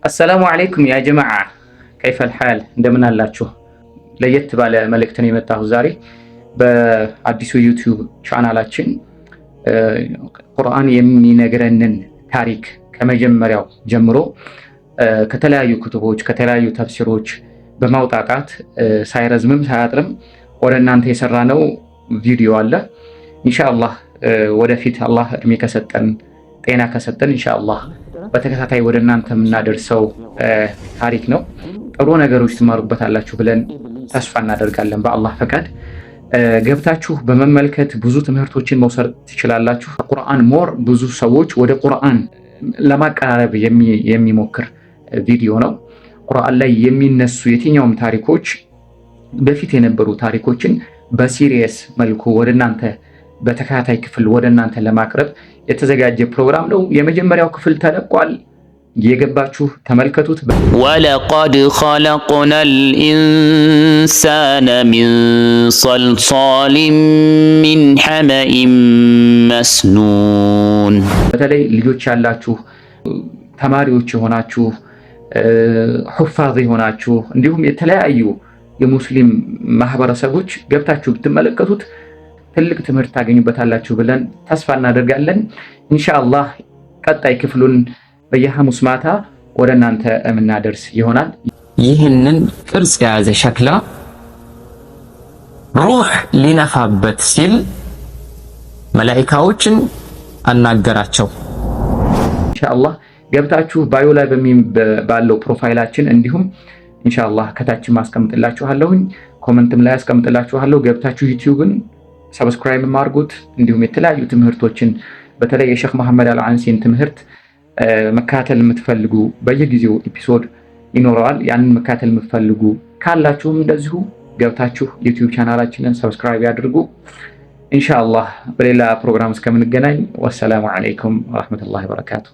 አሰላሙ አለይኩም ያ ጀማዓ ከይፈል ሐል እንደምን አላችሁ? ለየት ባለ መልእክት ነው የመጣሁት ዛሬ በአዲሱ ዩቲዩብ ቻናላችን ቁርአን የሚነግረንን ታሪክ ከመጀመሪያው ጀምሮ ከተለያዩ ክቱቦች ከተለያዩ ተፍሲሮች በማውጣጣት ሳይረዝምም ሳያጥርም ወደ እናንተ የሰራነው ቪዲዮ አለ። ኢንሻአላህ ወደፊት አላህ እድሜ ከሰጠን ጤና ከሰጠን ኢንሻአላህ በተከታታይ ወደ እናንተ የምናደርሰው ታሪክ ነው። ጥሩ ነገሮች ትማሩበታላችሁ ብለን ተስፋ እናደርጋለን። በአላህ ፈቃድ ገብታችሁ በመመልከት ብዙ ትምህርቶችን መውሰድ ትችላላችሁ። ቁርአን ሞር ብዙ ሰዎች ወደ ቁርአን ለማቀራረብ የሚሞክር ቪዲዮ ነው። ቁርአን ላይ የሚነሱ የትኛውም ታሪኮች በፊት የነበሩ ታሪኮችን በሲሪየስ መልኩ ወደ እናንተ በተከታታይ ክፍል ወደ እናንተ ለማቅረብ የተዘጋጀ ፕሮግራም ነው። የመጀመሪያው ክፍል ተለቋል። የገባችሁ ተመልከቱት። ወለቀድ ኸለቅነል ኢንሳነ ሚን ሰልሳሊን ሚን ሐመኢን መስኑን። በተለይ ልጆች ያላችሁ ተማሪዎች የሆናችሁ ሑፋዝ የሆናችሁ እንዲሁም የተለያዩ የሙስሊም ማህበረሰቦች ገብታችሁ ብትመለከቱት ትልቅ ትምህርት ታገኙበታላችሁ ብለን ተስፋ እናደርጋለን። ኢንሻአላህ ቀጣይ ክፍሉን በየሐሙስ ማታ ወደ እናንተ የምናደርስ ይሆናል። ይህንን ቅርጽ የያዘ ሸክላ ሩህ ሊነፋበት ሲል መላኢካዎችን አናገራቸው። ኢንሻአላህ ገብታችሁ ባዮ ላይ ባለው ፕሮፋይላችን እንዲሁም ኢንሻአላህ ከታች ማስቀምጥላችኋለሁኝ፣ ኮሜንትም ላይ አስቀምጥላችኋለሁ። ገብታችሁ ዩቲዩብን ሰብስክራይብ ማድርጉት። እንዲሁም የተለያዩ ትምህርቶችን በተለይ የሼክ መሐመድ አልዓንሲን ትምህርት መካተል የምትፈልጉ በየጊዜው ኤፒሶድ ይኖረዋል። ያንን መካተል የምትፈልጉ ካላችሁም እንደዚሁ ገብታችሁ ዩቲዩብ ቻናላችንን ሰብስክራይብ ያድርጉ። ኢንሻአላህ በሌላ ፕሮግራም እስከምንገናኝ ወሰላሙ አለይኩም ወራህመቱላሂ ወበረካቱ።